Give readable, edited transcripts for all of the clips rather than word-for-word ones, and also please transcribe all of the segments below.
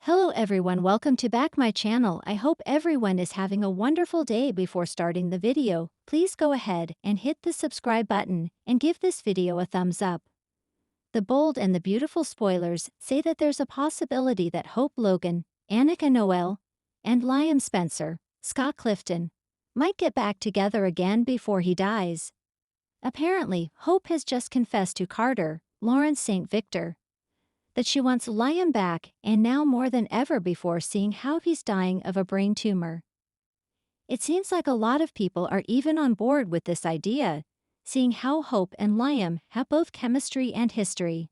Hello everyone, welcome to back my channel. I hope everyone is having a wonderful day. Before starting the video, please go ahead and hit the subscribe button and give this video a thumbs up. The bold and the beautiful spoilers say that there's a possibility that Hope Logan, Annika Noel, and Liam Spencer, Scott Clifton, might get back together again before he dies. Apparently, Hope has just confessed to Carter, Lawrence St. Victor, that she wants Liam back, and now more than ever before, seeing how he's dying of a brain tumor. It seems like a lot of people are even on board with this idea, seeing how Hope and Liam have both chemistry and history.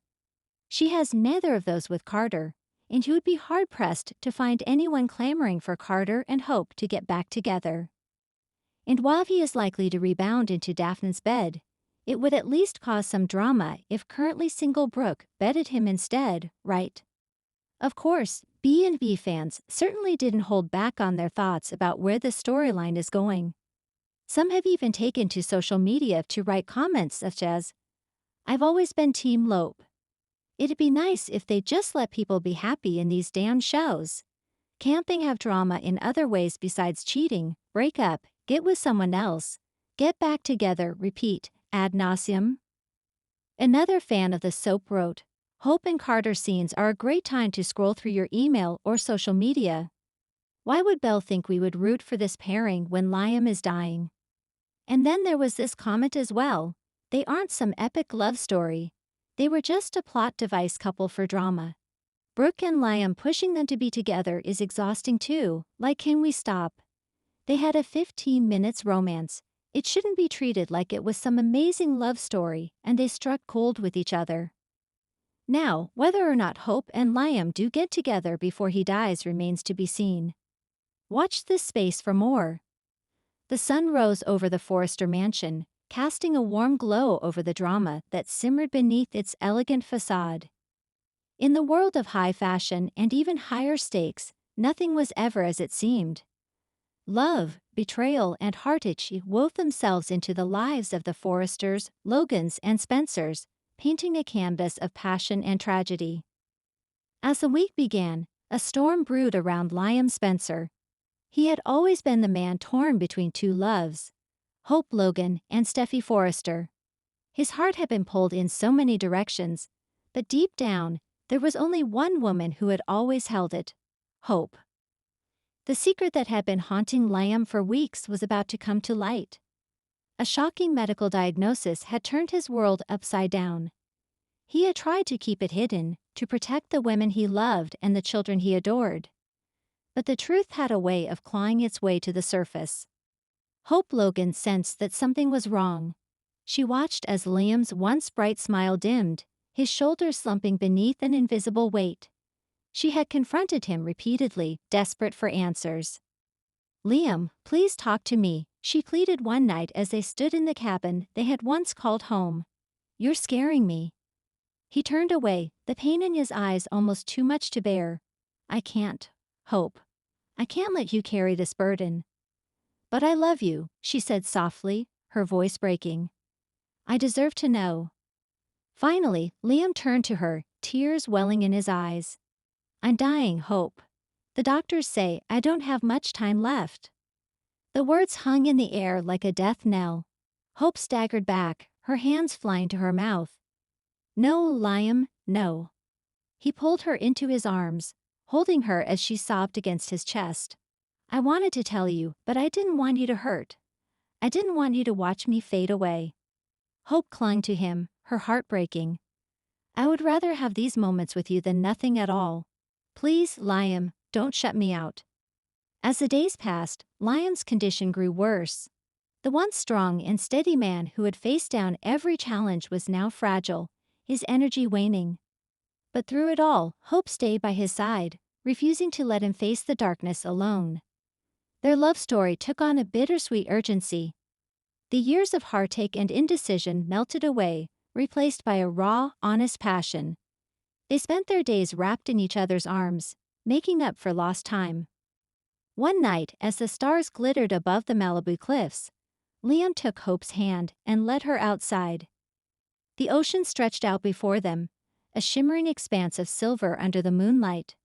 She has neither of those with Carter, and you would be hard-pressed to find anyone clamoring for Carter and Hope to get back together. And while he is likely to rebound into Daphne's bed, it would at least cause some drama if currently single Brooke bedded him instead, right? Of course, B&B fans certainly didn't hold back on their thoughts about where the storyline is going. Some have even taken to social media to write comments such as, "I've always been Team Lope. It'd be nice if they just let people be happy in these damn shows. Can't they have drama in other ways besides cheating, break up, get with someone else, get back together, repeat, ad nauseum?" Another fan of the soap wrote, "Hope and Carter scenes are a great time to scroll through your email or social media. Why would Belle think we would root for this pairing when Liam is dying?" And then there was this comment as well, "They aren't some epic love story. They were just a plot device couple for drama. Brooke and Liam pushing them to be together is exhausting too, like can we stop? They had a 15 minutes romance. It shouldn't be treated like it was some amazing love story and they struck cold with each other." Now, whether or not Hope and Liam do get together before he dies remains to be seen. Watch this space for more. The sun rose over the Forrester mansion, casting a warm glow over the drama that simmered beneath its elegant facade. In the world of high fashion and even higher stakes, nothing was ever as it seemed. Love, betrayal, and heartache wove themselves into the lives of the Forresters, Logans, and Spencers, painting a canvas of passion and tragedy. As the week began, a storm brewed around Liam Spencer. He had always been the man torn between two loves, Hope Logan and Steffy Forrester. His heart had been pulled in so many directions, but deep down, there was only one woman who had always held it, Hope. The secret that had been haunting Liam for weeks was about to come to light. A shocking medical diagnosis had turned his world upside down. He had tried to keep it hidden, to protect the women he loved and the children he adored. But the truth had a way of clawing its way to the surface. Hope Logan sensed that something was wrong. She watched as Liam's once bright smile dimmed, his shoulders slumping beneath an invisible weight. She had confronted him repeatedly, desperate for answers. "Liam, please talk to me," she pleaded one night as they stood in the cabin they had once called home. "You're scaring me." He turned away, the pain in his eyes almost too much to bear. "I can't, Hope. I can't let you carry this burden." "But I love you," she said softly, her voice breaking. "I deserve to know." Finally, Liam turned to her, tears welling in his eyes. "I'm dying, Hope. The doctors say I don't have much time left." The words hung in the air like a death knell. Hope staggered back, her hands flying to her mouth. "No, Liam, no." He pulled her into his arms, holding her as she sobbed against his chest. "I wanted to tell you, but I didn't want you to hurt. I didn't want you to watch me fade away." Hope clung to him, her heart breaking. "I would rather have these moments with you than nothing at all. Please, Liam, don't shut me out." As the days passed, Liam's condition grew worse. The once strong and steady man who had faced down every challenge was now fragile, his energy waning. But through it all, Hope stayed by his side, refusing to let him face the darkness alone. Their love story took on a bittersweet urgency. The years of heartache and indecision melted away, replaced by a raw, honest passion. They spent their days wrapped in each other's arms, making up for lost time. One night, as the stars glittered above the Malibu cliffs, Liam took Hope's hand and led her outside. The ocean stretched out before them, a shimmering expanse of silver under the moonlight.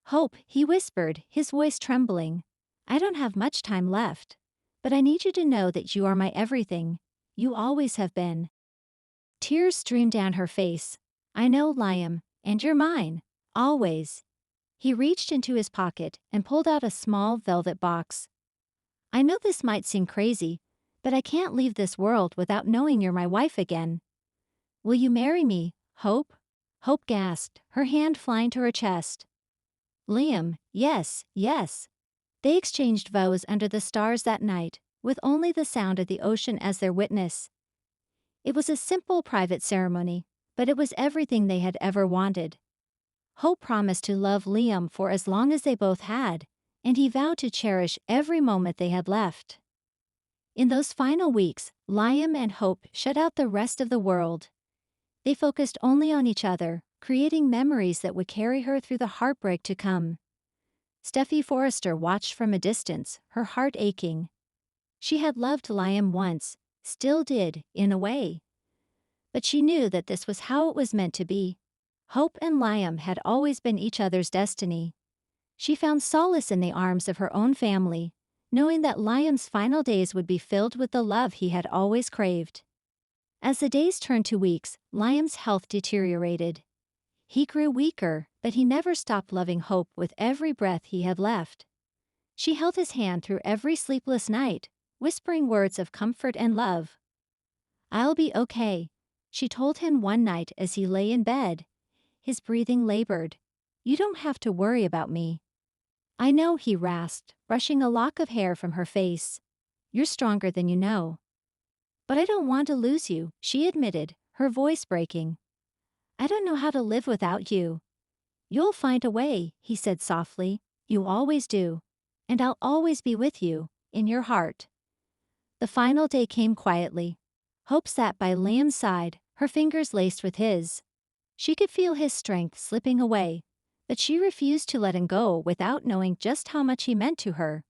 Hope, he whispered, his voice trembling. I don't have much time left. But I need you to know that you are my everything. You always have been. Tears streamed down her face. I know, Liam, and you're mine. Always. He reached into his pocket and pulled out a small velvet box. I know this might seem crazy, but I can't leave this world without knowing you're my wife again. Will you marry me, Hope? Hope gasped, her hand flying to her chest. Liam, yes, yes. They exchanged vows under the stars that night, with only the sound of the ocean as their witness. It was a simple private ceremony, but it was everything they had ever wanted. Hope promised to love Liam for as long as they both had, and he vowed to cherish every moment they had left. In those final weeks, Liam and Hope shut out the rest of the world. They focused only on each other, creating memories that would carry her through the heartbreak to come. Steffi Forrester watched from a distance, her heart aching. She had loved Liam once, still did, in a way. But she knew that this was how it was meant to be. Hope and Liam had always been each other's destiny. She found solace in the arms of her own family, knowing that Liam's final days would be filled with the love he had always craved. As the days turned to weeks, Liam's health deteriorated. He grew weaker, but he never stopped loving Hope with every breath he had left. She held his hand through every sleepless night, whispering words of comfort and love. I'll be okay, she told him one night as he lay in bed. His breathing labored. You don't have to worry about me. I know, he rasped, brushing a lock of hair from her face. You're stronger than you know. But I don't want to lose you, she admitted, her voice breaking. I don't know how to live without you. You'll find a way, he said softly. You always do. And I'll always be with you, in your heart. The final day came quietly. Hope sat by Liam's side, her fingers laced with his. She could feel his strength slipping away, but she refused to let him go without knowing just how much he meant to her.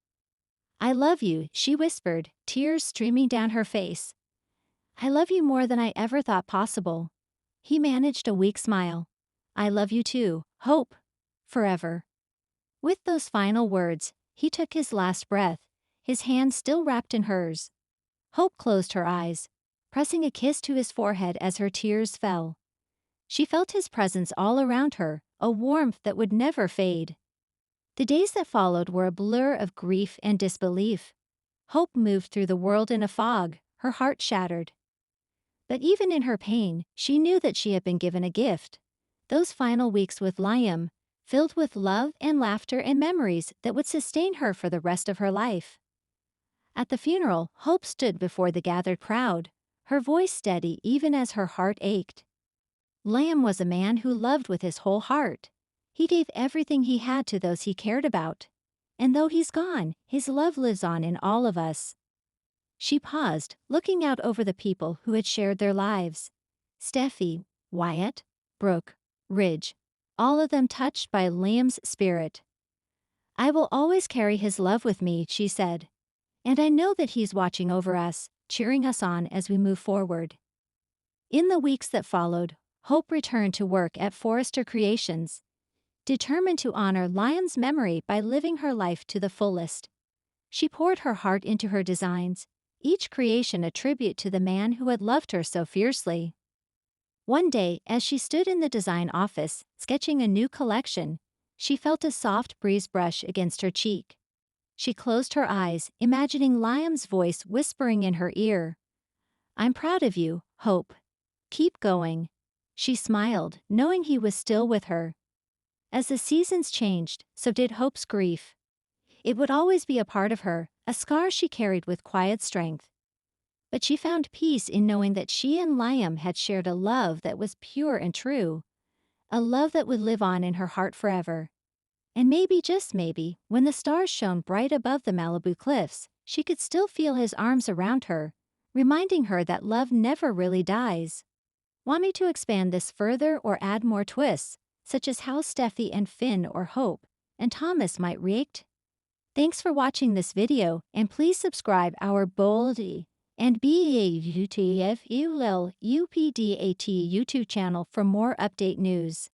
I love you, she whispered, tears streaming down her face. I love you more than I ever thought possible. He managed a weak smile. I love you too, Hope. Forever. With those final words, he took his last breath, his hand still wrapped in hers. Hope closed her eyes, pressing a kiss to his forehead as her tears fell. She felt his presence all around her, a warmth that would never fade. The days that followed were a blur of grief and disbelief. Hope moved through the world in a fog, her heart shattered. But even in her pain, she knew that she had been given a gift. Those final weeks with Liam, filled with love and laughter and memories that would sustain her for the rest of her life. At the funeral, Hope stood before the gathered crowd, her voice steady even as her heart ached. Liam was a man who loved with his whole heart. He gave everything he had to those he cared about. And though he's gone, his love lives on in all of us. She paused, looking out over the people who had shared their lives. Steffi, Wyatt, Brooke, Ridge, all of them touched by Liam's spirit. I will always carry his love with me, she said. And I know that he's watching over us, cheering us on as we move forward. In the weeks that followed, Hope returned to work at Forrester Creations, determined to honor Liam's memory by living her life to the fullest. She poured her heart into her designs, each creation a tribute to the man who had loved her so fiercely. One day, as she stood in the design office, sketching a new collection, she felt a soft breeze brush against her cheek. She closed her eyes, imagining Liam's voice whispering in her ear. I'm proud of you, Hope. Keep going. She smiled, knowing he was still with her. As the seasons changed, so did Hope's grief. It would always be a part of her, a scar she carried with quiet strength. But she found peace in knowing that she and Liam had shared a love that was pure and true, a love that would live on in her heart forever. And maybe, just maybe, when the stars shone bright above the Malibu cliffs, she could still feel his arms around her, reminding her that love never really dies. Want me to expand this further or add more twists, such as how Steffi and Finn or Hope and Thomas might react? Thanks for watching this video, and please subscribe our Boldy and BAUTFULL UPDAT YouTube channel for more update news.